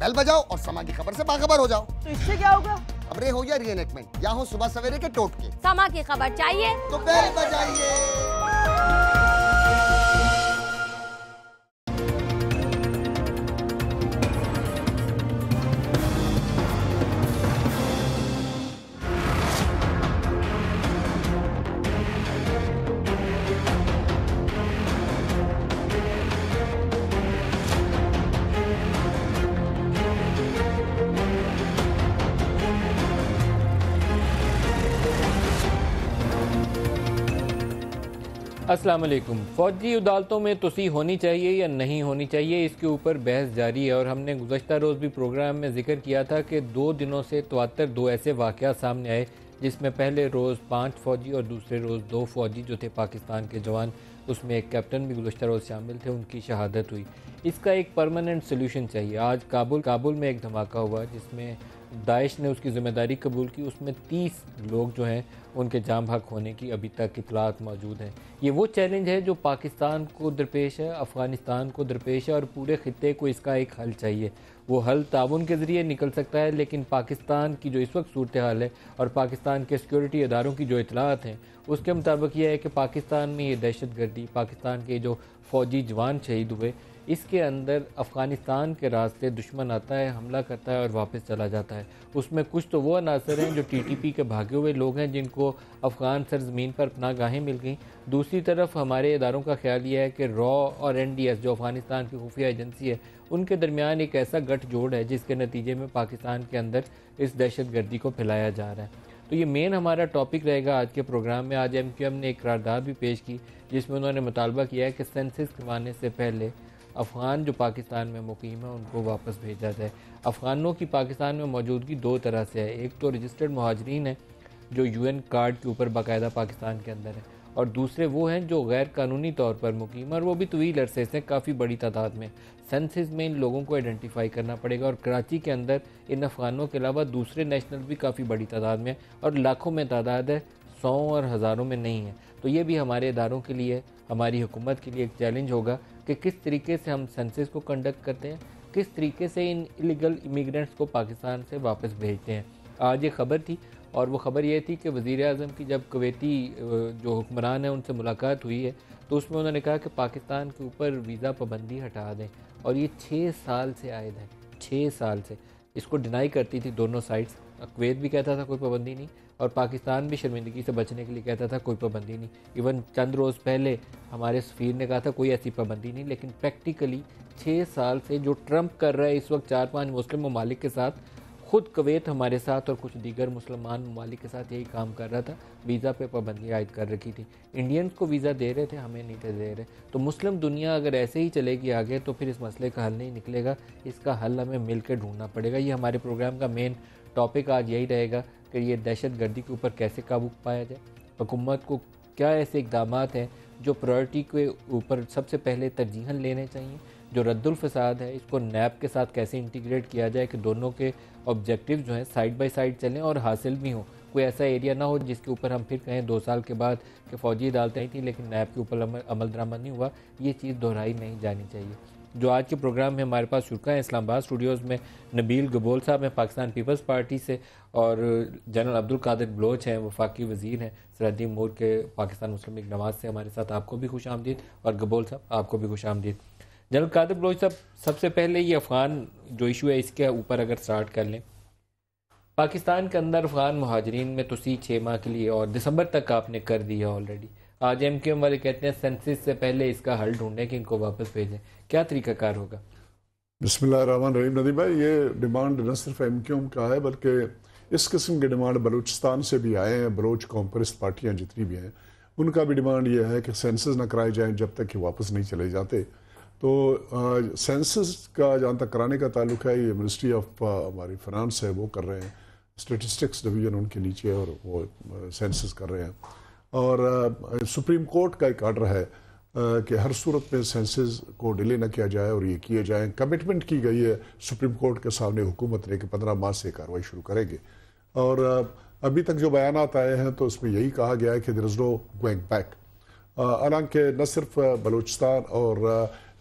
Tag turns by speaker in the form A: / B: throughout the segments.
A: بیل بجاؤ اور سما کی خبر سے باخبر ہو جاؤ۔
B: تو اس سے کیا ہوگا؟
A: خبریں ہو یا ری انیکٹمنٹ یا ہو صبح سویرے کے ٹوٹکے،
C: سما کی خبر چاہیے
A: تو بیل بجائیے۔
D: السلام علیکم۔ فوجی عدالتوں میں توسیع ہونی چاہیے یا نہیں ہونی چاہیے، اس کے اوپر بحث جاری ہے، اور ہم نے گزشتہ روز بھی پروگرام میں ذکر کیا تھا کہ 2 دنوں سے تواتر 2 ایسے واقعات سامنے آئے جس میں پہلے روز 5 فوجی اور دوسرے روز 2 فوجی جو تھے پاکستان کے جوان، اس میں ایک کیپٹن بھی گزشتہ روز شامل تھے، ان کی شہادت ہوئی۔ اس کا ایک پرماننٹ سلوشن چاہیے۔ آج کابل میں ایک دھماکہ ہوا جس میں داعش نے اس کی ذمہ داری قبول کی، اس میں 30 لوگ جو ہیں ان کے جاں بحق ہونے کی ابھی تک اطلاعات موجود ہیں۔ یہ وہ چیلنج ہے جو پاکستان کو درپیش ہے، افغانستان کو درپیش ہے، اور پورے خطے کو اس کا ایک حل چاہیے۔ وہ حل تعاون کے ذریعے نکل سکتا ہے، لیکن پاکستان کی جو اس وقت صورتحال ہے اور پاکستان کے سیکیورٹی اداروں کی جو اطلاعات ہیں اس کے مطابق یہ ہے کہ پاکستان میں یہ دہشت گردی، پاکستان کے جو فوجی جوان شہید ہوئے، اس کے اندر افغانستان کے راستے دشمن آتا ہے، حملہ کرتا ہے اور واپس چلا جاتا ہے۔ اس میں کچھ تو وہ عناصر ہیں جو ٹی ٹی پی کے بھاگے ہوئے لوگ ہیں جن کو افغان سرزمین پر پناہ گاہیں مل گئیں۔ دوسری طرف ہمارے اداروں کا خیال یہ ہے کہ را اور این ڈی ایس جو افغانستان کی خفیہ ایجنسی ہے، ان کے درمیان ایک ایسا گٹھ جوڑ ہے جس کے نتیجے میں پاکستان کے اندر اس دہشت گردی کو پھیلایا جا رہا ہے۔ تو یہ مین ہمارا ٹاپک رہے گا آج کے پروگرام میں۔ آج ایم کیو ایم نے ایک قرارداد بھی پیش کی جس میں انہوں نے مطالبہ کیا ہے کہ سینسس کروانے سے پہلے افغان جو پاکستان میں مقیم ہیں ان کو واپس بھیجا جائے۔ افغانوں کی پاکستان میں موجودگی 2 طرح سے ہے، ایک تو رجسٹرڈ مہاجرین ہیں جو یو این کارڈ کے اوپر باقاعدہ پاکستان کے اندر ہیں، اور دوسرے وہ ہیں جو غیر قانونی طور پر مقیم ہیں، اور وہ بھی طویل عرصے سے کافی بڑی تعداد میں۔ سینسس میں ان لوگوں کو آئیڈینٹیفائی کرنا پڑے گا، اور کراچی کے اندر ان افغانوں کے علاوہ دوسرے نیشنل بھی کافی بڑی تعداد میں، اور لاکھوں میں تعداد ہے، 100 اور ہزاروں میں نہیں ہے۔ تو یہ بھی ہمارے اداروں کے لیے، ہماری حکومت کے لیے ایک چیلنج ہوگا کہ کس طریقے سے ہم سینسس کو کنڈکٹ کرتے ہیں، کس طریقے سے ان الیگل امیگرینٹس کو پاکستان سے واپس بھیجتے ہیں۔ آج یہ خبر تھی، اور وہ خبر یہ تھی کہ وزیر اعظم کی جب کویتی جو حکمران ہیں ان سے ملاقات ہوئی ہے تو اس میں انہوں نے کہا کہ پاکستان کے اوپر ویزا پابندی ہٹا دیں، اور یہ 6 سال سے عائد ہے، 6 سال سے اس کو ڈینائی کرتی تھی دونوں سائڈس۔ کویت بھی کہتا تھا کوئی پابندی نہیں، اور پاکستان بھی شرمندگی سے بچنے کے لیے کہتا تھا کوئی پابندی نہیں۔ ایون چند روز پہلے ہمارے سفیر نے کہا تھا کوئی ایسی پابندی نہیں، لیکن پریکٹیکلی 6 سال سے جو ٹرمپ کر رہا ہے اس وقت 4-5 مسلم ممالک کے ساتھ، خود کویت ہمارے ساتھ اور کچھ دیگر مسلمان ممالک کے ساتھ یہی کام کر رہا تھا، ویزا پہ پابندی عائد کر رکھی تھی۔ انڈینز کو ویزا دے رہے تھے، ہمیں نہیں تھے دے رہے۔ تو مسلم دنیا اگر ایسے ہی چلے گی آگے تو پھر اس مسئلے کا حل نہیں نکلے گا، اس کا حل ہمیں مل کے ڈھونڈنا پڑے گا۔ یہ ہمارے پروگرام کا مین ٹاپک آج یہی رہے گا کہ یہ دہشت گردی کے اوپر کیسے قابو پایا جائے، حکومت کو کیا ایسے اقدامات ہیں جو پرائورٹی کے اوپر سب سے پہلے ترجیحاً لینے چاہیے، جو رد الفساد ہے اس کو نیب کے ساتھ کیسے انٹیگریٹ کیا جائے کہ دونوں کے آبجیکٹیو جو ہیں سائڈ بائی سائڈ چلیں اور حاصل بھی ہوں۔ کوئی ایسا ایریا نہ ہو جس کے اوپر ہم پھر کہیں 2 سال کے بعد کہ فوجی عدالتیں ہی تھیں لیکن نیب کے اوپر عمل درآمد نہیں ہوا، یہ چیز دہرائی نہیں جانی چاہیے۔ جو آج کے پروگرام میں ہمارے پاس شرکا ہیں، اسلام آباد اسٹوڈیوز میں نبیل گبول صاحب ہیں پاکستان پیپلز پارٹی سے، اور جنرل عبدالقادر بلوچ ہیں، وفاقی وزیر ہیں سرحدی امور کے پاکستان مسلم لیگ نواز سے ہمارے ساتھ۔ آپ کو بھی خوش آمدید، اور گبول صاحب آپ کو بھی خوش آمدید۔ جنرل قادر بلوچ صاحب، سب سے پہلے یہ افغان جو ایشو ہے اس کے اوپر اگر سٹارٹ کر لیں، پاکستان کے اندر افغان مہاجرین میں توسیع 6 ماہ کے لیے اور دسمبر تک آپ نے کر دی ہے آلریڈی۔ آج ایم کیو ایم والے کہتے ہیں سینسس سے پہلے اس کا حل ڈھونڈیں کہ ان کو واپس بھیجیں، کیا طریقہ کار ہوگا؟
E: بسم اللہ الرحمن الرحیم۔ ندیم بھائی، یہ ڈیمانڈ نہ صرف ایم کیو ایم کا ہے بلکہ اس قسم کے ڈیمانڈ بلوچستان سے بھی آئے ہیں۔ بلوچ قوم پرست پارٹیاں جتنی بھی ہیں ان کا بھی ڈیمانڈ یہ ہے کہ سینسس نہ کرائے جائیں جب تک کہ واپس نہیں چلے جاتے۔ تو سینسس کا جہاں تک کرانے کا تعلق ہے، یہ منسٹری آف ہماری فنانس ہے وہ کر رہے ہیں، اسٹیٹسٹکس ڈویژن ان کے نیچے، اور وہ سینسس کر رہے ہیں۔ اور سپریم کورٹ کا ایک آرڈر ہے کہ ہر صورت میں سینسز کو ڈیلے نہ کیا جائے اور یہ کیے جائیں۔ کمٹمنٹ کی گئی ہے سپریم کورٹ کے سامنے حکومت نے کہ 15 ماہ سے کارروائی شروع کریں گے۔ اور ابھی تک جو بیانات آئے ہیں تو اس میں یہی کہا گیا ہے کہ دیر از نو گوئنگ بیک۔ حالانکہ نہ صرف بلوچستان اور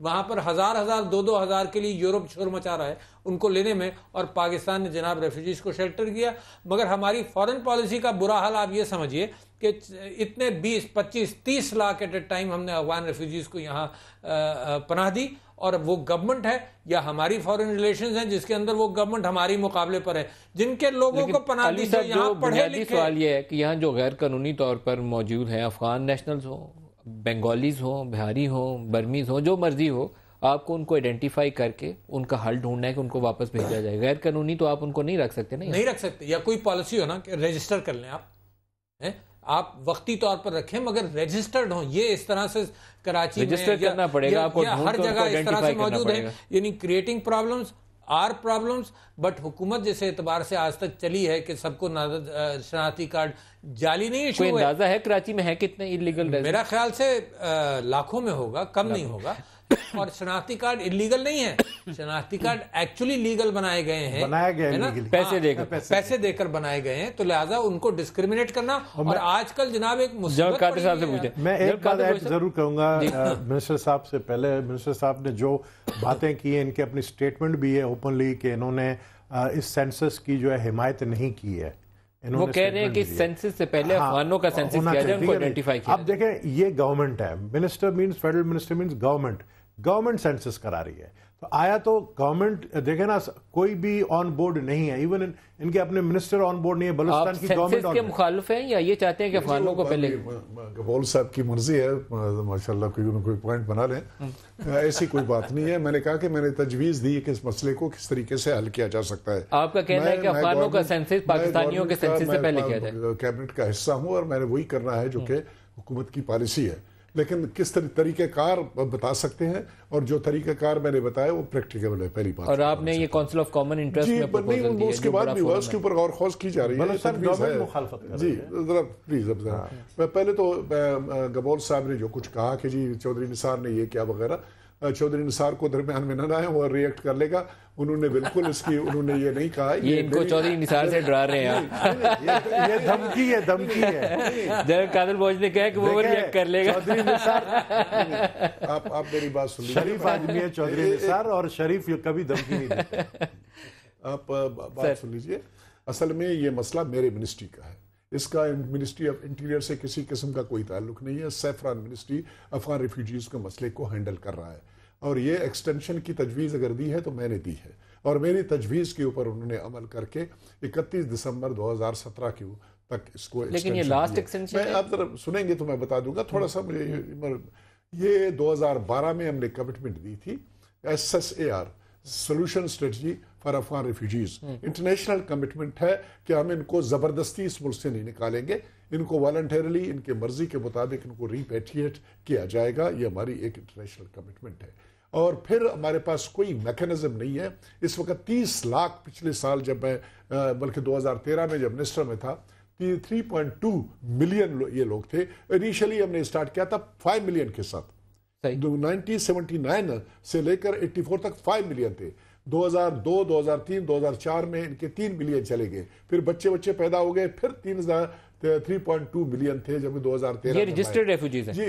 C: وہاں پر ہزار 2,000 کے لیے یورپ شور مچا رہا ہے ان کو لینے میں، اور پاکستان نے جناب ریفیوجیز کو شیلٹر کیا. مگر ہماری فارن پالیسی کا برا حال آپ یہ سمجھیے کہ اتنے 20, 25, 30 لاکھ ایٹ اے ٹائم ہم نے افغان ریفیوجیز کو یہاں پناہ دی، اور وہ گورنمنٹ ہے یا ہماری فارن ریلیشنز ہیں جس کے اندر وہ گورنمنٹ ہماری مقابلے پر ہے، جن کے لوگوں کو پناہ دی جو یہاں پڑھے لکھے.
D: سوال یہ ہے کہ یہاں جو غیر قانونی طور پر موجود ہیں، افغان نیشنلز ہوں، بنگالیز ہوں، بہاری ہوں، برمیز ہوں، جو مرضی ہو، آپ کو ان کو آئیڈینٹیفائی کر کے ان کا حل ڈھونڈنا ہے کہ ان کو واپس بھیجا جائے. غیر قانونی تو آپ ان کو نہیں رکھ سکتے. نہیں
C: رکھ سکتے، یا کوئی پالیسی ہو نا کہ رجسٹر کر لیں آپ وقتی طور پر رکھیں مگر رجسٹرڈ ہوں. یہ اس طرح سے کراچی
D: رجسٹر کرنا پڑے گا آپ کو،
C: ہر جگہ اس طرح سے موجود ہے، یعنی creating problems are problems. But حکومت جس اعتبار سے آج تک چلی ہے کہ سب کو شناختی کارڈ جعلی نہیں ایشو
D: ہے. کوئی اندازہ ہے کراچی میں ہے کتنے انلیگل؟
C: میرا خیال سے لاکھوں میں ہوگا، کم نہیں ہوگا. اور شناختی کارڈ انلیگل نہیں ہے، شناختی کارڈ ایکچولی لیگل بنائے گئے ہیں، پیسے دے کر بنائے گئے ہیں. تو لہٰذا ان کو ڈسکریمنیٹ کرنا. اور آج کل جناب ایک مصیبت
D: قادر صاحب سے پوچھیں،
B: میں ایک بات ایڈ ضرور کہوں گا. منسٹر صاحب سے پہلے منسٹر صاحب نے جو باتیں کی ہیں، ان کی اپنی سٹیٹمنٹ بھی ہے اوپنلی کہ انہوں نے اس سینسس کی جو ہے حمایت نہیں کی ہے.
D: وہ کہہ رہے ہیں کہ سینسس سے پہلے افغانوں کا سینسس کیا جائے، ان کو آئیڈینٹیفائی کیا.
B: اب دیکھیں یہ گورنمنٹ ہے، minister means federal minister means government census کرا رہی ہے. تو آیا تو گورنمنٹ دیکھیں نا، کوئی بھی آن بورڈ نہیں ہے، ایون ان کے اپنے منسٹر آن بورڈ نہیں ہے. بلوچستان کی گورنمنٹ
D: کے مخالف ہیں یا یہ چاہتے ہیں کہ افغانوں کو پہلے؟
E: گبول صاحب کی مرضی ہے، ماشاءاللہ کوئی پوائنٹ بنا لیں. ایسی کوئی بات نہیں ہے. میں نے کہا کہ میں نے تجویز دی کہ اس مسئلے کو کس طریقے سے حل کیا جا سکتا ہے.
D: آپ کا کہنا ہے کہ افغانوں کا سینسس پاکستانیوں کے سینسس سے پہلے کیا جائے.
E: کیبنٹ کا حصہ ہوں اور میں نے وہی کرنا ہے جو کہ حکومت کی پالیسی ہے. لیکن کس طریقہ کار بتا سکتے ہیں، اور جو طریقہ کار میں نے بتایا وہ پریکٹیکل ہے. پہلی بات.
D: اور آپ نے یہ کونسل آف کامن انٹرسٹ میں پروپوزل دی ہے،
E: اس کے بعد بھی ہوا، اس کے اوپر غور خوض کی جا رہی ہے. جی ذرا پلیز. پہلے تو گبول صاحب نے جو کچھ کہا کہ جی چودھری نثار نے یہ کیا وغیرہ، چودھری نثار کو درمیان میں نہ لائیں، وہ ریئیکٹ کر لے گا. انہوں نے بالکل اس کی انہوں نے یہ نہیں کہا.
D: یہ ان کو چودھری نثار سے ڈرا رہے ہیں.
B: یہ دھمکی ہے.
D: جنرل قادر بوجھ نے کہا کہ وہ ریئیکٹ کر لے گا.
B: چودھری نثار
E: آپ میری بات سن لیجیے.
B: شریف آدمی ہے چودھری نثار، اور شریف کبھی دھمکی نہیں دیتے.
E: آپ بات سن لیجیے. اصل میں یہ مسئلہ میرے منسٹری کا ہے. اس کا منسٹری آف انٹیریئر سے کسی قسم کا کوئی تعلق نہیں ہے. سیفران منسٹری افغان ریفیوجیز کے مسئلے کو ہینڈل کر رہا ہے، اور یہ ایکسٹینشن کی تجویز اگر دی ہے تو میں نے دی ہے، اور میری تجویز کے اوپر انہوں نے عمل کر کے 31 دسمبر 2017 کے تک اس کو.
D: لیکن یہ لاسٹ ایکسٹینشن ہے.
E: آپ ذرا سنیں گے تو میں بتا دوں گا تھوڑا سا. مجھے یہ 2012 میں ہم نے کمٹمنٹ دی تھی، SSAR solution strategy for Afghan refugees. International commitment ہے کہ ہم ان کو زبردستی اس ملک سے نہیں نکالیں گے، ان کو والنٹیرلی ان کے مرضی کے مطابق ان کو ریپیٹریٹ کیا جائے گا. یہ ہماری ایک انٹرنیشنل کمٹمنٹ ہے. اور پھر ہمارے پاس کوئی میکانزم نہیں ہے. اس وقت 30 لاکھ پچھلے سال جب میں بلکہ 2013 میں جب منسٹر میں تھا 3.2 ملین یہ لوگ تھے. انیشلی ہم نے اسٹارٹ کیا تھا 5 ملین کے ساتھ. 1979 سے لے کر 84 تک 5 ملین تھے. 2002 2003 2004 میں ان کے 3 ملین چلے گئے. پھر بچے پیدا ہو گئے، پھر 3.2 ملین تھے جب 2013.
D: یہ رجسٹرڈ ریفیوجیز ہیں؟ جی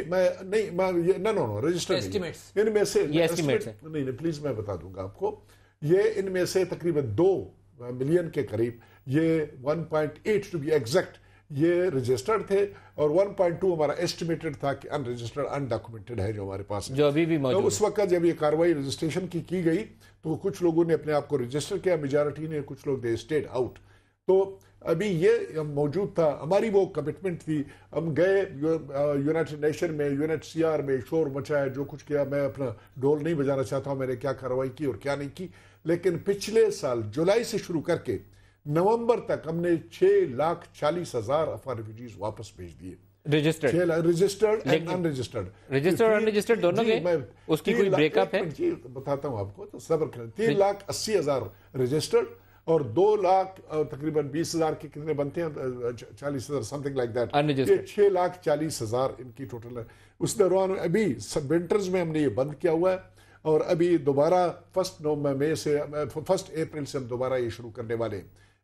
E: نو رجسٹرڈ ان میں سے نہیں. پلیز میں بتا دوں گا آپ کو. یہ ان میں سے تقریباً 2 ملین کے قریب، یہ 1.8 ٹو بی ایگزیکٹ، یہ رجسٹرڈ تھے، اور 1.2 ہمارا ایسٹیمیٹڈ تھا کہ ان رجسٹرڈ ان ڈاکومنٹڈ ہے جو ہمارے پاس ہے،
D: جو ابھی بھی موجود.
E: اس وقت جب یہ کاروائی رجسٹریشن کی گئی تو کچھ لوگوں نے اپنے آپ کو رجسٹر کیا، میجارٹی نے، کچھ لوگ دے اسٹیڈ آؤٹ. تو ابھی یہ موجود تھا. ہماری وہ کمٹمنٹ تھی. ہم گئے یونائٹڈ نیشن میں، UNHCR میں شور مچایا، جو کچھ کیا. میں اپنا ڈول نہیں بجانا چاہتا ہوں میں نے کیا کاروائی کی اور کیا نہیں کی. لیکن پچھلے سال جولائی سے شروع کر کے نومبر تک ہم نے 6,40,000 افغان ریفیوجیز واپس بھیج دیے. رجسٹرڈ اینڈ ان
D: رجسٹرڈ دونوں کے. اس کی کوئی بریک اپ ہے؟
E: جی بتاتا ہوں آپ کو، تو صبر کریں. 3,80,000 رجسٹرڈ اور 2 لاکھ تقریباً 20,000 کے کتنے بنتے ہیں، 40,000 سم تھنگ لائک دیٹ. 6,40,000 ان کی ٹوٹل ہے. اس دوران ابھی ونٹرز میں ہم نے یہ بند کیا ہوا ہے، اور ابھی دوبارہ 1 اپریل سے ہم دوبارہ یہ شروع کرنے والے ہیں.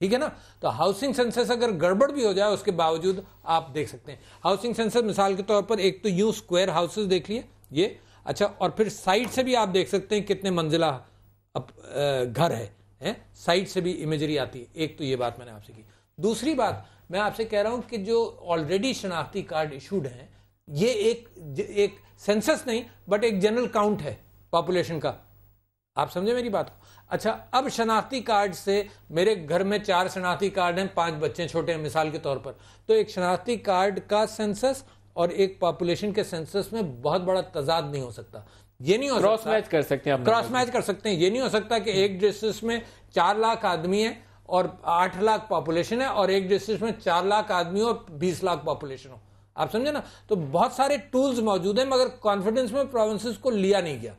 C: ٹھیک ہے نا. تو ہاؤسنگ سینسس اگر گڑبڑ بھی ہو جائے اس کے باوجود آپ دیکھ سکتے ہیں. ہاؤسنگ سینسس مثال کے طور پر ایک تو یوں اسکوائر ہاؤسز دیکھ لیے یہ اچھا, اور پھر سائٹ سے بھی آپ دیکھ سکتے ہیں کتنے منزلہ گھر ہے, سائٹ سے بھی امیجری آتی ہے. ایک تو یہ بات میں نے آپ سے کی. دوسری بات میں آپ سے کہہ رہا ہوں کہ جو آلریڈی شناختی کارڈ ایشوڈ ہیں یہ ایک سینسس نہیں بٹ ایک جنرل کاؤنٹ ہے پاپولیشن کا. آپ سمجھے میری بات کو. اچھا, اب شناختی کارڈ سے میرے گھر میں 4 شناختی کارڈ ہیں, 5 بچے چھوٹے ہیں مثال کے طور پر, تو ایک شناختی کارڈ کا سینسس اور ایک پاپولیشن کے سینسس میں بہت بڑا تضاد نہیں ہو سکتا. یہ نہیں ہو
D: کراس میچ کر سکتے ہیں,
C: کراس میچ کر سکتے ہیں. یہ نہیں ہو سکتا کہ ایک ڈسٹرکٹ میں 4 لاکھ آدمی ہیں اور 8 لاکھ پاپولیشن ہے, اور ایک ڈسٹرکٹ میں 4 لاکھ آدمی اور 20 لاکھ پاپولیشن ہو. آپ سمجھے نا. تو بہت سارے ٹولز موجود ہیں مگر کانفیڈنس میں پروونسز کو لیا نہیں گیا.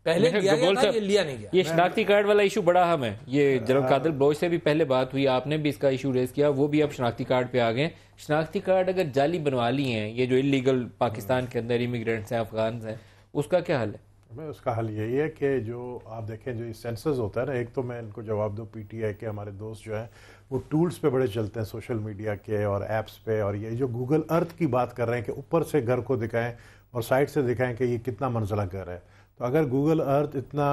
C: پہلے لیا گیا تھا, یہ لیا نہیں گیا.
D: یہ شناختی کارڈ والا ایشو بڑا اہم ہے. یہ جنرل قادر بلوچ سے بھی پہلے بات ہوئی, آپ نے بھی اس کا ایشو ریز کیا, وہ بھی اب شناختی کارڈ پہ آ گئے. شناختی کارڈ اگر جعلی بنوا لی ہیں یہ جو انلیگل پاکستان کے اندر امیگرینٹس ہیں, افغانز ہیں, اس کا کیا حل ہے؟
B: اس کا حل یہی ہے کہ جو آپ دیکھیں جو سینسز ہوتا ہے نا, ایک تو میں ان کو جواب دوں پی ٹی آئی کے ہمارے دوست جو ہیں وہ ٹولز پہ بڑے چلتے ہیں سوشل میڈیا کے اور ایپس پہ, اور یہ جو گوگل ارتھ کی بات کر رہے ہیں کہ اوپر سے گھر کو دکھائیں اور سائٹ سے دکھائیں کہ یہ کتنا منزلہ گھر ہے. تو اگر گوگل ارتھ اتنا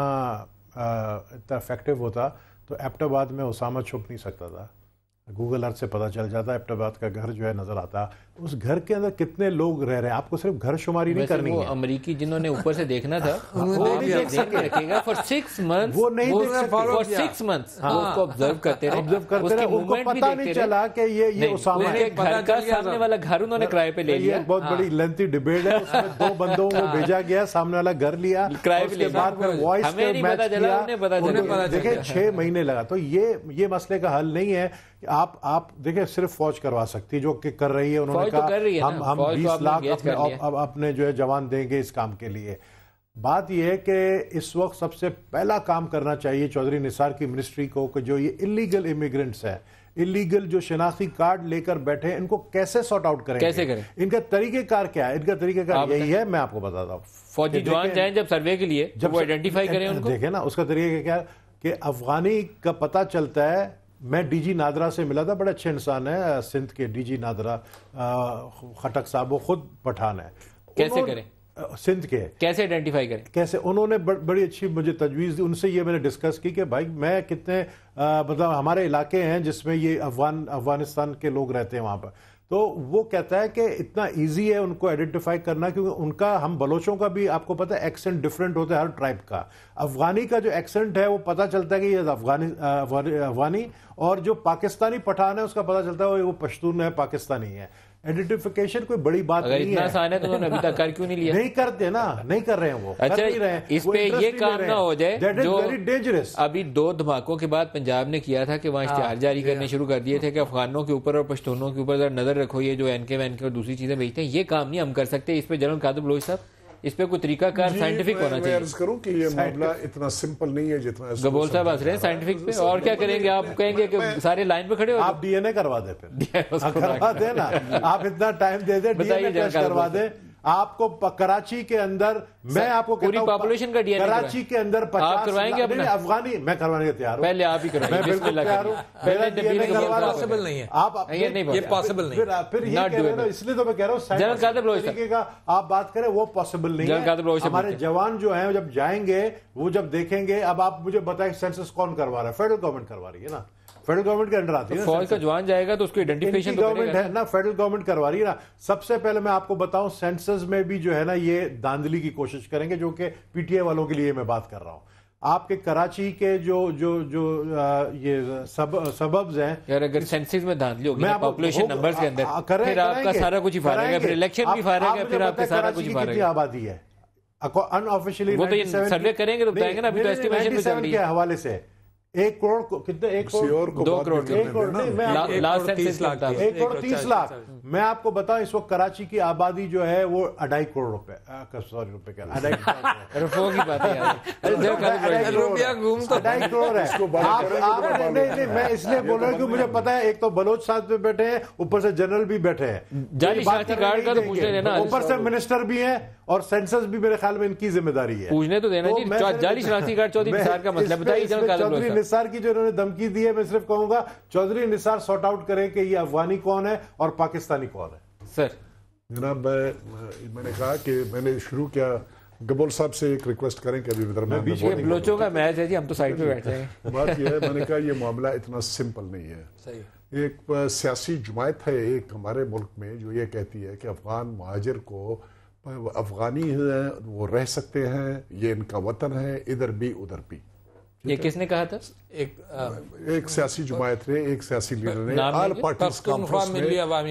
B: افیکٹو ہوتا تو ایبٹ آباد میں اسامہ چھپ نہیں سکتا تھا. گوگل ارتھ سے پتہ چل جاتا ایبٹ آباد کا گھر جو ہے نظر آتا, اس گھر کے اندر کتنے لوگ رہ رہے ہیں. آپ کو صرف گھر شماری نہیں کرنی ہے.
D: امریکی جنہوں نے اوپر سے دیکھنا تھا وہ رکھے گا فار 6 months,
B: وہ نہیں دیکھ سکتے
D: فار 6 months وہ اس کو آبزرو کرتے رہے,
B: ان کو پتہ نہیں چلا کہ یہ اسامہ ہے.
D: گھر کا سامنے والا گھر انہوں نے کرائے پہ لے لیا.
B: یہ بہت بڑی لینتھی ڈیبیٹ ہے, اس میں 2 بندوں کو بھیجا گیا, سامنے والا گھر لیا,
D: کرائے پہ
B: اس کے بعد میں وائس پہ میچ کیا, دیکھیں 6 مہینے لگا. تو یہ مسئلے کا حل نہیں ہے کہ آپ دیکھیں صرف فوج کروا سکتی جو کہ کر رہی ہے. انہوں نے کہا ہم 20 لاکھ اپنے جو ہے جوان دیں گے اس کام کے لیے. بات یہ ہے کہ اس وقت سب سے پہلا کام کرنا چاہیے چودھری نثار کی منسٹری کو کہ جو یہ انلیگل امیگرینٹس ہیں, انلیگل جو شناختی کارڈ لے کر بیٹھے ہیں, ان کو کیسے سارٹ آؤٹ کریں, کیسے کریں, ان کا طریقہ کار کیا ہے. ان کا طریقہ کار یہی ہے, میں آپ کو بتاتا ہوں.
D: فوجی جوان جائیں جب سروے کے لیے جب وہ آئیڈینٹیفائی کریں ان کو, دیکھیں
B: نا اس کا طریقہ کیا کہ افغانی کا پتہ چلتا ہے. میں ڈی جی نادرا سے ملا تھا, بڑے اچھے انسان ہیں سندھ کے ڈی جی نادرا خٹک صاحب, وہ خود پٹھان ہے.
D: کیسے کریں
B: سندھ کے, کیسے
D: آئیڈینٹیفائی کریں,
B: کیسے انہوں نے بڑی اچھی مجھے تجویز دی. ان سے یہ میں نے ڈسکس کی کہ بھائی میں کتنے مطلب ہمارے علاقے ہیں جس میں یہ افغانستان کے لوگ رہتے ہیں وہاں پر, تو وہ کہتا ہے کہ اتنا ایزی ہے ان کو آئیڈینٹیفائی کرنا کیونکہ ان کا, ہم بلوچوں کا بھی آپ کو پتہ ہے ایکسنٹ ڈفرینٹ ہوتا ہے ہر ٹرائب کا. افغانی کا جو ایکسنٹ ہے وہ پتہ چلتا ہے کہ یہ افغانی, اور جو پاکستانی پٹھان ہے اس کا پتہ چلتا ہے وہ پشتون ہے, پاکستانی ہے. آئیڈینٹیفیکیشن کوئی بڑی بات نہیں ہے.
D: اگر اتنا آسان ہے تو انہوں نے ابھی تک کر کیوں نہیں لیا؟
B: نہیں کرتے نا, نہیں کر رہے ہیں وہ.
D: اچھا اس پہ یہ کام نہ ہو جائے جو ابھی 2 دھماکوں کے بعد پنجاب نے کیا تھا کہ وہاں اشتہار جاری کرنے شروع کر دیے تھے کہ افغانوں کے اوپر اور پشتونوں کے اوپر نظر رکھو, یہ جو این کے اور دوسری چیزیں بھیجتے ہیں, یہ کام نہیں ہم کر سکتے. اس پہ جنرل قادر بلوچ صاحب اس پہ کوئی طریقہ کار سائنٹیفک ہونا چاہیے.
E: میں عرض کروں کہ یہ معاملہ اتنا سمپل نہیں ہے جتنا
D: گبول صاحب ہنس رہے ہیں سائنٹیفک پہ, اور کیا کریں گے؟ آپ کہیں گے کہ سارے لائن پہ کھڑے ہو,
B: آپ ڈی این اے کروا دیں, پھر کروا دیں نا, آپ اتنا ٹائم دے دیں, ڈی این اے ٹیسٹ کروا دیں. آپ کو کراچی کے اندر, میں آپ کو
D: پوری پاپولیشن کا ڈی این اے
B: کراچی کے اندر 50
D: کروائیں گے اپنا
B: افغانی, میں کروانے کے تیار ہوں.
D: پہلے آپ ہی کروائیں,
B: میں بالکل تیار ہوں.
C: پاسبل نہیں ہے,
B: آپ
C: یہ پاسبل نہیں.
B: پھر یہ کہہ رہے ہیں, اس لیے تو میں کہہ رہا ہوں
D: جنرل قادر بلوچ
B: طریقے کا آپ بات کریں وہ پاسبل نہیں ہے. ہمارے جوان جو ہیں جب جائیں گے, وہ جب دیکھیں گے, اب آپ مجھے بتائیں سینسس کون کروا رہا ہے؟ فیڈرل گورنمنٹ کروا رہی ہے نا, فیڈرل گورنمنٹ کے انڈر آتی ہے.
D: فوج کا جوان جائے گا تو اس کی آئیڈینٹیفیکیشن تو
B: گورنمنٹ ہے نا, فیڈرل گورنمنٹ کروا رہی ہے نا. سب سے پہلے میں آپ کو بتاؤں سینسس میں بھی جو ہے نا یہ دھاندلی کی کوشش کریں گے, جو کہ پی ٹی آئی والوں کے لیے میں بات کر رہا ہوں. آپ کے کراچی کے جو یہ سببز ہیں,
D: یار اگر سینسس میں دھاندلی ہوگی پاپولیشن نمبرز کے اندر, پھر آپ کا سارا کچھ ہی فارغ ہے, پھر الیکشن بھی فارغ ہے, پھر آپ کا سارا کچھ ہی فارغ ہے.
B: کتنی آبادی ہے ان آفیشلی,
D: وہ تو یہ سروے کریں گے تو بتائیں گے نا, ابھی تو ایسٹیمیشن میں چل رہی ہے.
B: کے حوالے سے 1 کروڑ کتنے, 1 کروڑ
D: 2 کروڑ,
B: لاسٹ سینسس 1 کروڑ 30 لاکھ. میں آپ کو بتاؤں اس وقت کراچی کی آبادی جو ہے وہ 2.5 کروڑ روپے سوری روپے کیا 2.5
D: رفو کی بات ہے
B: 2.5 کروڑ ہے. نہیں میں اس لیے بول رہا ہوں کہ مجھے پتا ہے ایک تو بلوچ ساتھ میں بیٹھے ہیں, اوپر سے جنرل بھی بیٹھے ہیں,
D: جعلی شناختی کارڈ کا تو پوچھنے دینا,
B: اوپر سے منسٹر بھی ہیں اور سینسس بھی میرے خیال میں ان کی ذمہ داری ہے.
D: پوچھنے تو دینا جی. جعلی شناختی کارڈ چودھری نثار کا مسئلہ بتائیے.
B: چودھری نثار کی جو انہوں نے دھمکی دی ہے, میں صرف کہوں گا چودھری نثار سارٹ آؤٹ کریں کہ یہ افغانی کون ہے اور پاکستانی کون ہے.
D: سر
E: جناب میں نے کہا کہ میں نے شروع کیا, گبول صاحب سے ایک ریکویسٹ کریں کہ ابھی
D: بلوچوں کا میچ ہے جی, ہم تو سائڈ پہ بیٹھے ہیں.
E: بات یہ ہے, میں نے کہا یہ معاملہ اتنا سمپل نہیں ہے. ایک سیاسی جماعت ہے ایک ہمارے ملک میں جو یہ کہتی ہے کہ افغان مہاجر کو افغانی ہیں وہ رہ سکتے ہیں, یہ ان کا وطن ہے, ادھر بھی ادھر بھی.
D: یہ کس نے کہا تھا؟
E: ایک سیاسی جماعت نے, ایک سیاسی لیڈر نے آل پارٹیز کانفرنس میں یہ بات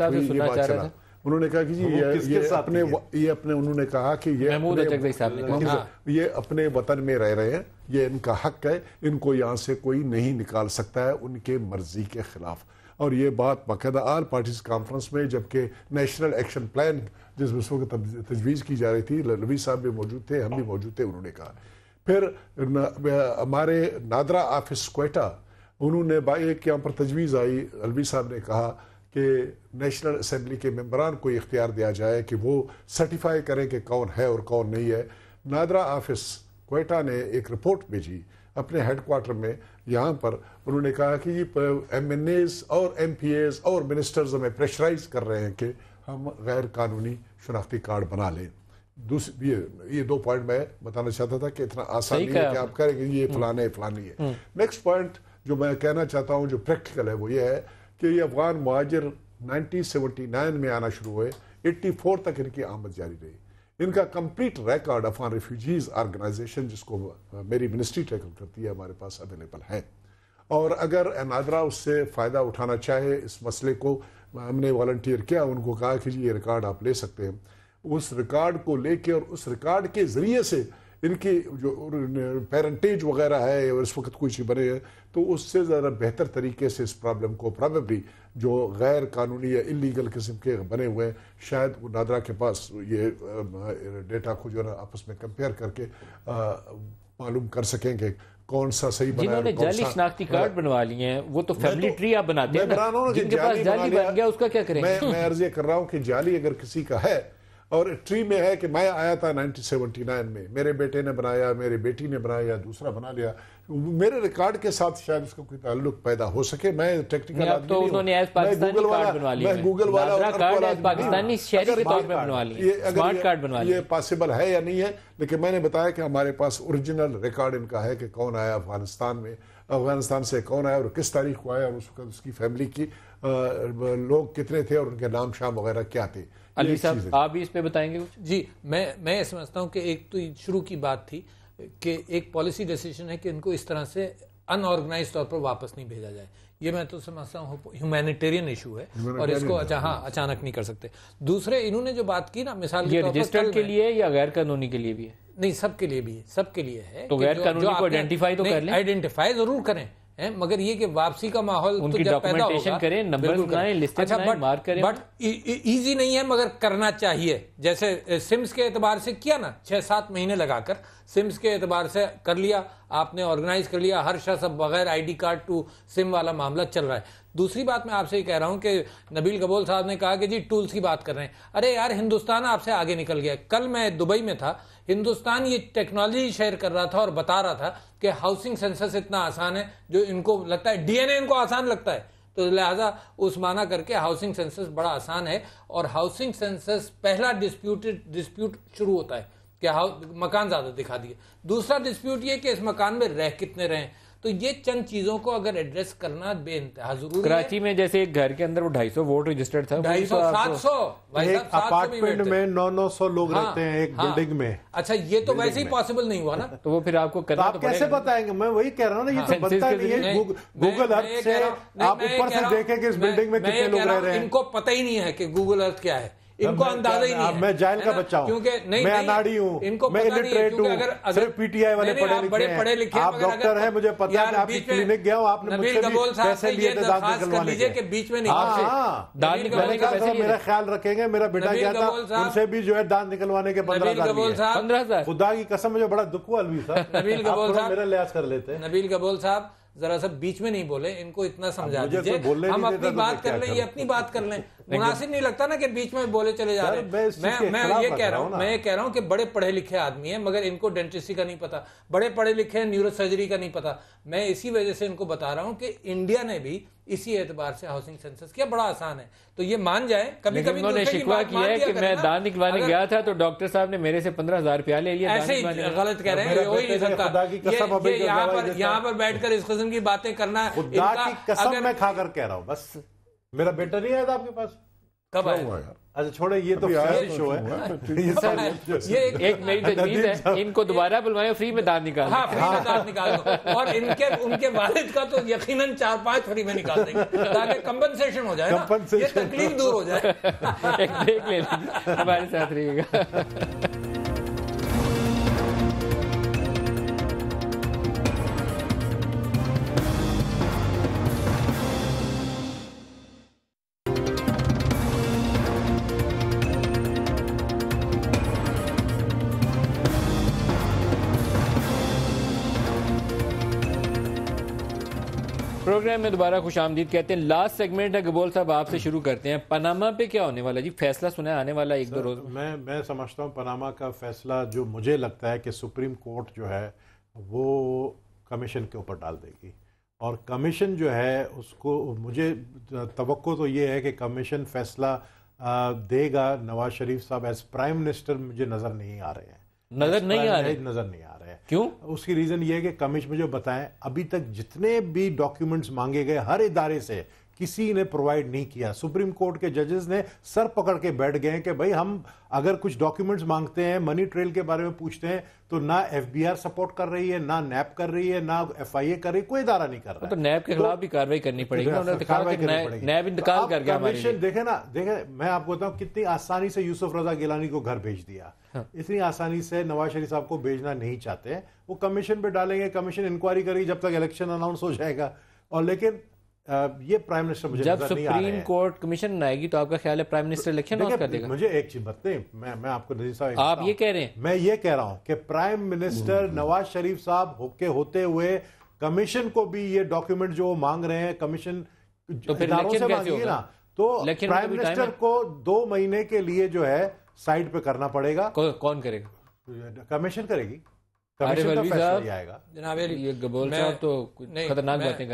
E: ہوئی, یہ بات چلا. انہوں نے کہا کہ جی یہ اپنے انہوں نے کہا کہ یہ اپنے وطن میں رہ رہے ہیں, یہ ان کا حق ہے, ان کو یہاں سے کوئی نہیں نکال سکتا ہے ان کے مرضی کے خلاف. اور یہ بات باقاعدہ آل پارٹیز کانفرنس میں, جبکہ نیشنل ایکشن پلان جس میں اس وقت تجویز کی جا رہی تھی, لوی صاحب بھی موجود تھے, ہم بھی موجود تھے, انہوں نے کہا. پھر ہمارے نادرا آفس کوئٹہ, انہوں نے ایک یہاں پر تجویز آئی, الوی صاحب نے کہا کہ نیشنل اسمبلی کے ممبران کو اختیار دیا جائے کہ وہ سرٹیفائی کریں کہ کون ہے اور کون نہیں ہے. نادرا آفس کوئٹہ نے ایک رپورٹ بھیجی اپنے ہیڈ کوارٹر میں یہاں پر. انہوں نے کہا کہ ایم این ایز اور ایم پی ایز اور منسٹرز ہمیں پریشرائز کر رہے ہیں کہ ہم غیر قانونی شناختی کارڈ بنا لیں. یہ 2 پوائنٹ میں بتانا چاہتا تھا کہ اتنا آسان نہیں ہے کہ آپ کریں کہ یہ فلانی ہے. نیکسٹ پوائنٹ جو میں کہنا چاہتا ہوں جو پریکٹیکل ہے وہ یہ ہے کہ یہ افغان مہاجر 1979 میں آنا شروع ہوئے, 84 تک ان کی آمد جاری رہی. ان کا complete record Afghan refugees organization جس کو میری منسٹری ٹیکل کرتی ہے ہمارے پاس اویلیبل ہے. اور اگر نادرا اس سے فائدہ اٹھانا چاہے اس مسئلے کو, ہم نے والنٹیئر کیا, ان کو کہا کہ جی یہ ریکارڈ آپ لے سکتے ہیں. اس ریکارڈ کو لے کے اور اس ریکارڈ کے ذریعے سے ان کی جو پیرنٹیج وغیرہ ہے اور اس وقت کوئی چیز بنے ہے تو اس سے ذرا بہتر طریقے سے اس پرابلم کو پرابیبلی جو غیر قانونی یا انلیگل قسم کے بنے ہوئے ہیں شاید وہ نادرا کے پاس یہ ڈیٹا کو جو ہے آپس میں کمپیئر کر کے معلوم کر سکیں کہ کون سا صحیح بنا ہے.
D: جنہوں نے جعلی شناختی کارڈ بنوا لیے ہیں وہ تو فیملی ٹری آپ بناتے ہیں, جن کے پاس جعلی بن گیا اس کا کیا کریں؟
E: میں عرض یہ کر رہا ہوں کہ جعلی اگر کسی کا ہے اور ٹری میں ہے کہ میں آیا تھا 1979 میں, میرے بیٹے نے بنایا, میری بیٹی نے بنایا یا دوسرا بنا لیا, میرے ریکارڈ کے ساتھ شاید اس کا کوئی تعلق پیدا ہو سکے. میں ٹیکنیکل آدمی
D: تو انہوں نے ایز پاکستانی کارڈ بنوا لیا,
E: میں گوگل والا
D: پاکستانی شہری کے طور پہ بنوا لیا, اسمارٹ کارڈ بنوا لیا.
E: یہ پاسبل ہے یا نہیں ہے, لیکن میں نے بتایا کہ ہمارے پاس اوریجنل ریکارڈ ان کا ہے کہ کون آیا افغانستان میں, افغانستان سے کون آیا اور کس تاریخ کو آیا اور اس وقت اس کی فیملی کی لوگ کتنے تھے اور ان کے نام شام وغیرہ کیا تھے.
D: علی صاحب آپ بھی اس پہ بتائیں گے کچھ؟
C: جی میں سمجھتا ہوں کہ ایک تو شروع کی بات تھی کہ ایک پالیسی ڈیسیشن ہے کہ ان کو اس طرح سے ان آرگنائز طور پر واپس نہیں بھیجا جائے. یہ میں تو سمجھتا ہوں ہیومینیٹیرین ایشو ہے اور اس کو اچانک نہیں کر سکتے. دوسرے انہوں نے جو بات کی نا مثال
D: یہ رجسٹرڈ کے لیے یا غیر قانونی کے لیے بھی ہے؟
C: نہیں سب کے لیے بھی ہے, سب کے لیے ہے.
D: تو غیر قانونی کو آئیڈینٹیفائی تو کر لیں,
C: آئیڈینٹیفائی ضرور کریں, مگر یہ کہ واپسی کا ماحول
D: ان کی ڈاکومنٹیشن کریں, نمبرز بنائیں, لسٹیں بنائیں, مارک کریں.
C: بٹ ایزی نہیں ہے مگر کرنا چاہیے. جیسے سمز کے اعتبار سے کیا نا 6-7 مہینے لگا کر سمز کے اعتبار سے کر لیا, آپ نے آرگنائز کر لیا, ہر شخص اب بغیر I D card to SIM والا معاملہ چل رہا ہے. دوسری بات میں آپ سے یہ کہہ رہا ہوں کہ نبیل گبول صاحب نے کہا کہ جی ٹولز کی بات کر رہے ہیں. ارے یار ہندوستان آپ سے آگے نکل گیا. کل میں دبئی میں تھا, ہندوستان یہ ٹیکنالوجی شیئر کر رہا تھا اور بتا رہا تھا کہ ہاؤسنگ سینسس اتنا آسان ہے جو ان کو لگتا ہے ڈی این اے ان کو آسان لگتا ہے, تو لہٰذا اس معنی کر کے ہاؤسنگ سینسس بڑا آسان ہے. اور ہاؤسنگ سینسس پہلا ڈسپیوٹ شروع ہوتا ہے کہ مکان زیادہ دکھا دیے. دوسرا ڈسپیوٹ یہ کہ اس مکان میں رہ کتنے رہیں. تو یہ چند چیزوں کو اگر ایڈریس کرنا بے انتہا ضروری ہے.
D: کراچی میں جیسے ایک گھر کے اندر وہ 250 ووٹ رجسٹرڈ تھا,
C: 250-700
B: ایک اپارٹمنٹ میں 900 لوگ رہتے ہیں ایک بلڈنگ میں.
C: اچھا یہ تو ویسے ہی پاسبل نہیں ہوا نا,
D: تو وہ پھر آپ کو کرنا
B: آپ کیسے بتائیں گے؟ میں وہی کہہ رہا ہوں نا, یہ تو بنتا نہیں ہے. گوگل ارتھ سے آپ اوپر سے دیکھیں کہ اس بلڈنگ میں کتنے لوگ رہ رہے ہیں.
C: ان کو پتہ ہی نہیں ہے کہ گوگل ارتھ کیا ہے. ان کو اندازہ ہی نہیں ہے.
B: میں جائل کا بچہ ہوں,
C: کیونکہ
B: میں اناڑی ہوں, میں الٹریٹ ہوں, صرف پی ٹی آئی والے پڑھے لکھے ہیں. آپ ڈاکٹر ہیں, مجھے پتا ہے, آپ کی کلینک گیا ہوں, آپ نے مجھ سے بھی پیسے لیے تھے دانت نکلوانے کے.
C: کہ بیچ میں نہیں,
B: میرا خیال رکھیں گے, میرا بیٹا گیا تھا, ان سے بھی جو ہے دانت نکلوانے کے 15,000. خدا کی قسم مجھے بڑا دکھ ہوا الوی صاحب,
C: نبیل گبول صاحب
B: میرا لحاظ کر لیتے.
C: نبیل گبول صاحب ذرا سا بیچ میں نہیں بولے, ان کو اتنا سمجھا دیجئے, ہم اپنی بات کر لیں, یہ اپنی بات کر لیں. مناسب نہیں لگتا نا کہ بیچ میں بولے چلے جا رہے ہیں. میں یہ کہہ رہا ہوں کہ بڑے پڑھے لکھے آدمی ہیں, مگر ان کو ڈینٹسٹری کا نہیں پتا, بڑے پڑھے لکھے ہیں, نیورو سرجری کا نہیں پتا. میں اسی وجہ سے ان کو بتا رہا ہوں کہ انڈیا نے بھی اسی اعتبار سے ہاؤسنگ سینسس کیا, بڑا آسان ہے, تو یہ مان جائیں. کبھی کبھی
D: انہوں نے شکوہ کیا ہے کہ میں دانت نکلوانے گیا تھا تو ڈاکٹر صاحب نے میرے سے 15,000 روپیہ لے لیا.
C: ایسے ہی غلط کہہ رہے ہیں, ہو ہی نہیں سکتا. یہاں پر بیٹھ کر اس قسم کی باتیں کرنا,
B: خدا کی قسم میں کھا کر کہہ رہا ہوں. بس میرا بیٹا نہیں آیا تھا آپ کے پاس,
C: کب آیا؟
B: اچھا چھوڑے, یہ تو شو ہے.
D: یہ ایک میری تجویز ہے, ان کو دوبارہ بلوائیں, فری میں دانت نکال.
C: ہاں فری میں دانت نکال دو, اور ان کے والد کا تو یقیناً 4-5 فری میں نکال دیں گے تاکہ کمپنسیشن ہو جائے نا, یہ تکلیف دور ہو جائے.
D: ایک بریک لے لیں, ہمارے ساتھ رہیے گا. پروگرام میں دوبارہ خوش آمدید کہتے ہیں. لاسٹ سیگمنٹ ہے گبول صاحب, آپ سے شروع کرتے ہیں. پناما پہ کیا ہونے والا جی, فیصلہ سنا ہے آنے والا 1-2 روز
B: میں سمجھتا ہوں پناما کا فیصلہ جو مجھے لگتا ہے کہ سپریم کورٹ جو ہے وہ کمیشن کے اوپر ڈال دے گی, اور کمیشن جو ہے اس کو, مجھے توقع تو یہ ہے کہ کمیشن فیصلہ دے گا. نواز شریف صاحب ایز پرائم منسٹر مجھے نظر نہیں آ رہے ہیں,
D: نظر نہیں آ
B: رہے.
D: کیوں؟
B: اس کی ریزن یہ ہے کہ کمیشن مجھے بتائیں, ابھی تک جتنے بھی ڈاکیومنٹس مانگے گئے ہر ادارے سے کسی نے پرووائڈ نہیں کیا. سپریم کورٹ کے ججز نے سر پکڑ کے بیٹھ گئے ہیں کہ بھائی ہم اگر کچھ ڈاکیومنٹس مانگتے ہیں, منی ٹریل کے بارے میں پوچھتے ہیں, تو نہ ایف بی آر سپورٹ کر رہی ہے, نہ نیب کر رہی ہے, نہ ایف آئی اے کر رہی ہے, کوئی ادارہ نہیں کر رہا.
D: تو نیب کے خلاف بھی کارروائی کرنی پڑے گی. نیب انتقال کر گیا ہماری.
B: دیکھیں نا, میں آپ کو بتاؤں کتنی آسانی سے یوسف رضا گیلانی کو گھر بھیج دیا, اتنی آسانی سے نواز شریف صاحب کو بھیجنا نہیں چاہتے. وہ کمیشن پہ ڈالیں گے, کمیشن انکوائری کرے گی جب تک الیکشن اناؤنس ہو جائے گا. اور لیکن یہ پرائم منسٹر مجھے
D: جب سپریم کورٹ کمیشن آئے گی تو آپ کا خیال ہے پرائم منسٹر الیکشن کر دے گا؟
B: مجھے ایک چیز بتائیں, میں آپ کو نذیر صاحب,
D: آپ یہ کہہ رہے ہیں,
B: میں یہ کہہ رہا ہوں کہ پرائم منسٹر نواز شریف صاحب کے ہوتے ہوئے کمیشن کو بھی یہ ڈاکیومنٹ جو مانگ رہے ہیں کمیشن اداروں سے مانگیے نا, تو پرائم منسٹر کو 2 مہینے کے لیے جو ہے سائڈ پہ کرنا پڑے گا.
D: کون کرے گا؟
B: کمیشن کرے گی.
C: جناب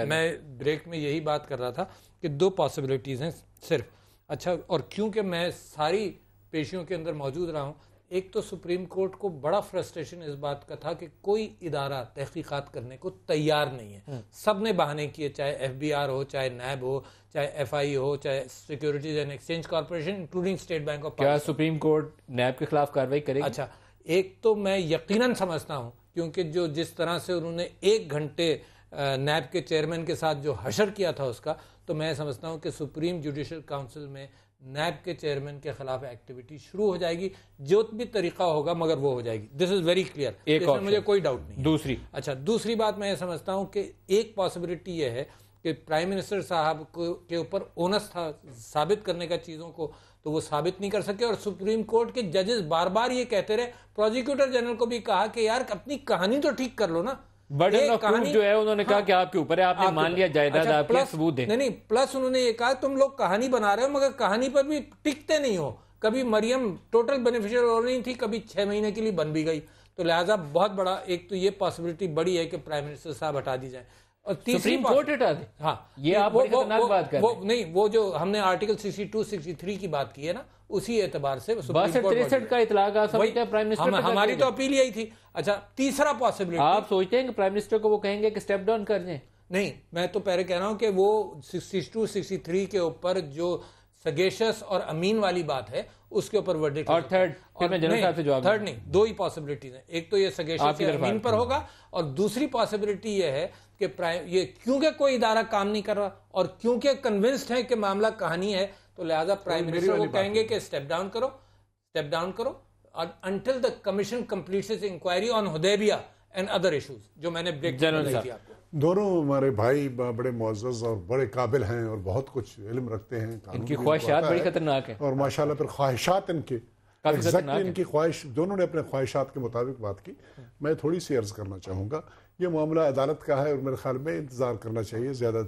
C: میں بریک میں یہی بات کر رہا تھا کہ 2 پاسبلٹیز ہیں صرف. اچھا, اور کیونکہ میں ساری پیشیوں کے اندر موجود رہا ہوں, ایک تو سپریم کورٹ کو بڑا فرسٹریشن اس بات کا تھا کہ کوئی ادارہ تحقیقات کرنے کو تیار نہیں ہے. سب نے بہانے کیے, چاہے ایف بی آر ہو, چاہے نیب ہو, چاہے ایف آئی ہو, چاہے securities and exchange corporation including state bank of.
D: کیا سپریم کورٹ نیب کے خلاف کارروائی کرے گی؟
C: اچھا, ایک تو میں یقیناً سمجھتا ہوں, کیونکہ جس طرح سے انہوں نے 1 گھنٹے نیب کے چیئرمین کے ساتھ جو حشر کیا تھا اس کا, تو میں سمجھتا ہوں کہ سپریم جوڈیشل کاؤنسل میں نیب کے چیئرمین کے خلاف ایکٹیویٹی شروع ہو جائے گی. جو بھی طریقہ ہوگا مگر وہ ہو جائے گی. دس از ویری کلیئر, اس میں مجھے کوئی ڈاؤٹ نہیں. دوسری بات میں یہ سمجھتا ہوں کہ ایک پاسبلٹی یہ ہے کہ پرائم منسٹر صاحب کے اوپر اونس تھا ثابت کرنے کا چیزوں کو, تو وہ ثابت نہیں کر سکے. اور سپریم کورٹ کے ججز بار بار یہ کہتے رہے, پروزیکیوٹر جنرل کو بھی کہا کہ یار اپنی کہانی تو ٹھیک کر لو نا.
D: برڈن آف پروف جو ہے انہوں نے کہا کہ آپ کے اوپر ہے, آپ نے مان لیا جائیداد, آپ کے ثبوت دیں.
C: نہیں, پلس انہوں نے یہ کہا تم لوگ کہانی بنا رہے ہو مگر کہانی پر بھی ٹکتے نہیں ہو. کبھی مریم ٹوٹل بینیفیشیئر ہو رہی تھی, کبھی 6 مہینے کے لیے بن بھی گئی. تو لہٰذا بہت بڑا ایک تو یہ پاسبلٹی بڑی ہے کہ پرائم منسٹر صاحب ہٹا دی جائیں. اور
D: سپریم کورٹ ہٹا دے.
C: ہاں,
D: یہ آپ بڑی خطرناک بات کر رہے ہیں.
C: نہیں, وہ جو ہم نے آرٹیکل 62-63 کی بات کی ہے نا, اسی اعتبار سے
D: 62-63 کا اطلاق آپ سمجھتے ہیں پرائم منسٹر,
C: ہماری تو اپیل یہی تھی. اچھا, تیسرا پاسبلٹی,
D: آپ سوچتے ہیں کہ پرائم منسٹر کو وہ کہیں گے کہ سٹیپ ڈاؤن کر دیں؟
C: نہیں, میں تو پہلے کہہ رہا ہوں کہ وہ 62-63 کے اوپر جو سگیشس اور امین والی بات ہے اس کے اوپر ورڈکٹ.
D: اور تھرڈ
C: نہیں, 2 ہی پاسبلٹیز ہیں. ایک تو یہ سگیشس یا امین پر ہوگا, اور دوسری پاسبلٹی یہ ہے کہ یہ کیونکہ کوئی ادارہ کام نہیں کر رہا اور کیونکہ کنونسڈ ہے کہ معاملہ کہانی ہے, تو لہٰذا پرائم منسٹر کو کہیں گے کہ اسٹیپ ڈاؤن کرو اور until the commission completes its inquiry on Hudaibiya and other issues جو میں نے بریک بتائی تھی آپ کو.
E: دونوں ہمارے بھائی بڑے معزز اور بڑے قابل ہیں اور بہت کچھ علم رکھتے ہیں,
D: ان کی خواہشات بڑی خطرناک ہیں,
E: اور ماشاءاللہ پھر خواہشات ان کے ان کی خواہش, دونوں نے اپنے خواہشات کے مطابق بات کی. میں تھوڑی سی عرض کرنا چاہوں گا, یہ معاملہ عدالت کا ہے اور میرے خیال میں انتظار کرنا چاہیے, زیادہ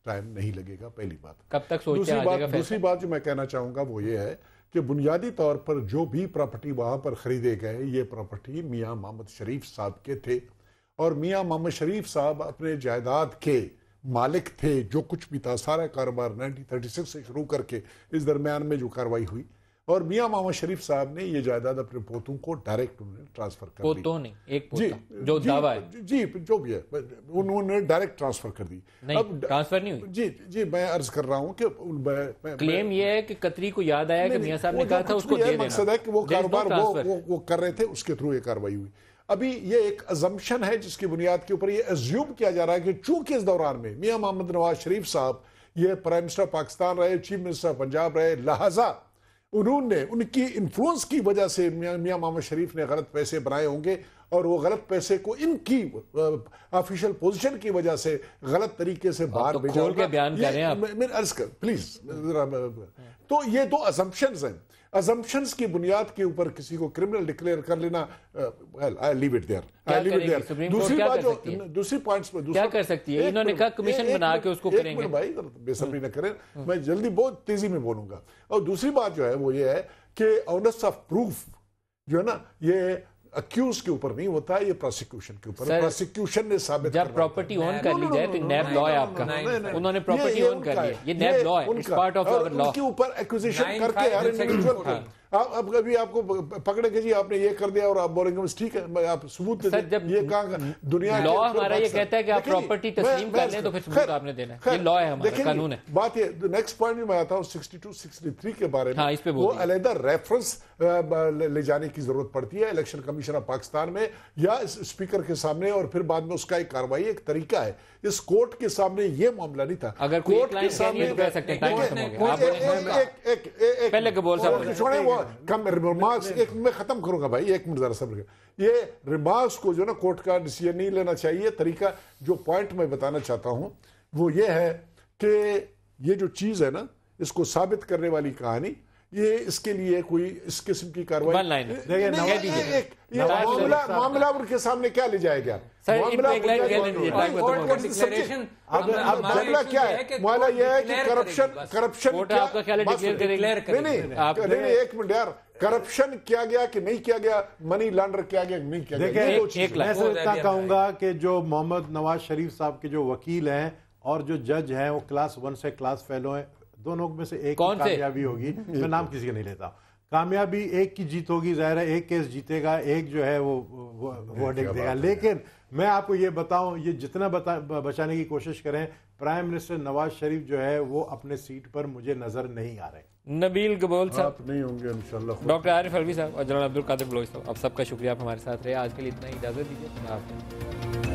E: ٹائم نہیں لگے گا, پہلی بات.
D: کب تک سوچتے ہیں؟
E: دوسری بات جو میں کہنا چاہوں گا وہ یہ ہے کہ بنیادی طور پر جو بھی پراپرٹی وہاں پر خریدے گئے, یہ پراپرٹی میاں محمد شریف صاحب کے تھے, اور میاں محمد شریف صاحب اپنے جائیداد کے مالک تھے. جو کچھ بھی تھا سارا کاروبار 1936 سے شروع کر کے اس درمیان میں جو کاروائی ہوئی, اور میاں محمد شریف صاحب نے یہ جائیداد اپنے پوتوں کو ڈائریکٹ انہوں نے ٹرانسفر کر دی.
D: پوتوں نہیں, ایک پوتا جو دعویٰ ہے,
E: جی جو بھی ہے انہوں نے ڈائریکٹ ٹرانسفر کر دی.
D: نہیں ٹرانسفر نہیں ہوئی.
E: جی میں عرض کر رہا ہوں کہ
D: کلیم یہ ہے کہ قطری کو یاد آیا کہ میاں صاحب نے کہا تھا اس کو دے دینا.
E: مقصد ہے کہ وہ کاروبار وہ کر رہے تھے, اس کے تھرو یہ کاروائی ہوئی. ابھی یہ ایک ازمپشن ہے جس کی بنیاد کے اوپر یہ ازیوم کیا جا رہا ہے کہ چونکہ اس دوران میں میاں محمد نواز شریف صاحب یہ پرائم منسٹر پاکستان رہے, چیف منسٹر پنجاب رہے, لہذا انہوں نے ان کی انفلوئنس کی وجہ سے میاں محمد شریف نے غلط پیسے بنائے ہوں گے, اور وہ غلط پیسے کو ان کی آفیشیل پوزیشن کی وجہ سے غلط طریقے سے باہر بھیجا ہوگا.
D: کھول کے بیان کر رہے ہیں آپ.
E: میں عرض کر پلیز. تو یہ دو ازمپشنز ہیں. ازمپشنز کی بنیاد کے اوپر کسی کو کرمنل ڈکلیئر کر لینا, لیو اٹ دیئر. دوسری بات جو دوسری پوائنٹس پہ
D: کیا کر سکتی ہے, انہوں نے کہا کمیشن بنا کے اس کو کریں گے.
E: بھائی بے صبری نہ کریں, میں جلدی بہت تیزی میں بولوں گا. اور دوسری بات جو ہے وہ یہ ہے کہ آنیسٹ آف پروف جو ہے نا, یہ اکیوز کے اوپر نہیں ہوتا ہے, یہ پروسیکیوشن کے اوپر. پروسیکیوشن نے ثابت
D: جب پراپرٹی اون کر لی جائے تو نیب لا ہے آپ کا, انہوں نے پراپرٹی اون کر لی, یہ نیب لا ہے, اٹس پارٹ آف آور لا.
E: ان کے اوپر ایکوزیشن کر کے ہر انڈیویجول کو اب کبھی آپ کو پکڑے کہ جی آپ نے یہ کر دیا اور آپ بولیں گے ٹھیک ہے آپ ثبوت دے دیں. یہ کہاں دنیا
D: لا ہمارا یہ کہتا ہے کہ آپ پراپرٹی تسلیم کر لیں تو پھر ثبوت آپ نے دینا ہے, یہ لا ہے ہمارا قانون ہے.
E: بات یہ نیکسٹ پوائنٹ میں آتا ہوں 62-63 کے بارے میں, وہ علیحدہ ریفرنس لے جانے کی ضرورت پڑتی ہے الیکشن کمیشن آف پاکستان میں یا اسپیکر کے سامنے, اور پھر بعد میں اس کا ایک کاروائی ایک طریقہ ہے. اس کورٹ کے سامنے یہ معاملہ نہیں تھا.
D: اگر کورٹ کے سامنے کہہ سکتے ہیں ٹائم ختم ہو گیا, پہلے قبول صاحب
E: چھوڑیں وہ کم ریمارکس, ایک میں ختم کروں گا بھائی, ایک منٹ ذرا صبر کریں. یہ ریمارکس کو جو نا کورٹ کا ڈیسیژن نہیں لینا چاہیے. طریقہ جو پوائنٹ میں بتانا چاہتا ہوں وہ یہ ہے کہ یہ جو چیز ہے نا, اس کو ثابت کرنے والی کہانی, یہ اس کے لیے کوئی اس قسم کی کاروائی معاملہ ان کے سامنے کیا لے جائے گا. معاملہ کیا ہے, معاملہ یہ ہے کہ کرپشن ایک منٹ یار, کرپشن کیا گیا کہ نہیں کیا گیا, منی لانڈر کیا گیا کہ نہیں کیا گیا.
B: میں صرف اتنا کہوں گا کہ جو محمد نواز شریف صاحب کے جو وکیل ہیں اور جو جج ہیں وہ کلاس 1 سے کلاس فیلو ہیں, دونوں میں سے ایک کی کامیابی ہوگی. میں نام کسی کا نہیں لیتا, کامیابی ایک کی جیت ہوگی, ظاہر ہے ایک کیس جیتے گا, ایک جو ہے وہ ڈگ دے گا. لیکن میں آپ کو یہ بتاؤں, یہ جتنا بچانے کی کوشش کریں, پرائم منسٹر نواز شریف جو ہے وہ اپنے سیٹ پر مجھے نظر نہیں آ رہے.
D: نبیل گبول صاحب
E: نہیں ہوں گے انشاءاللہ,
D: ڈاکٹر عارف الوی صاحب اور جنرل عبدالقادر بلوچ صاحب, آپ سب کا شکریہ آپ ہمارے ساتھ رہے. آج کے لیے اتنا اجازت دیجیے.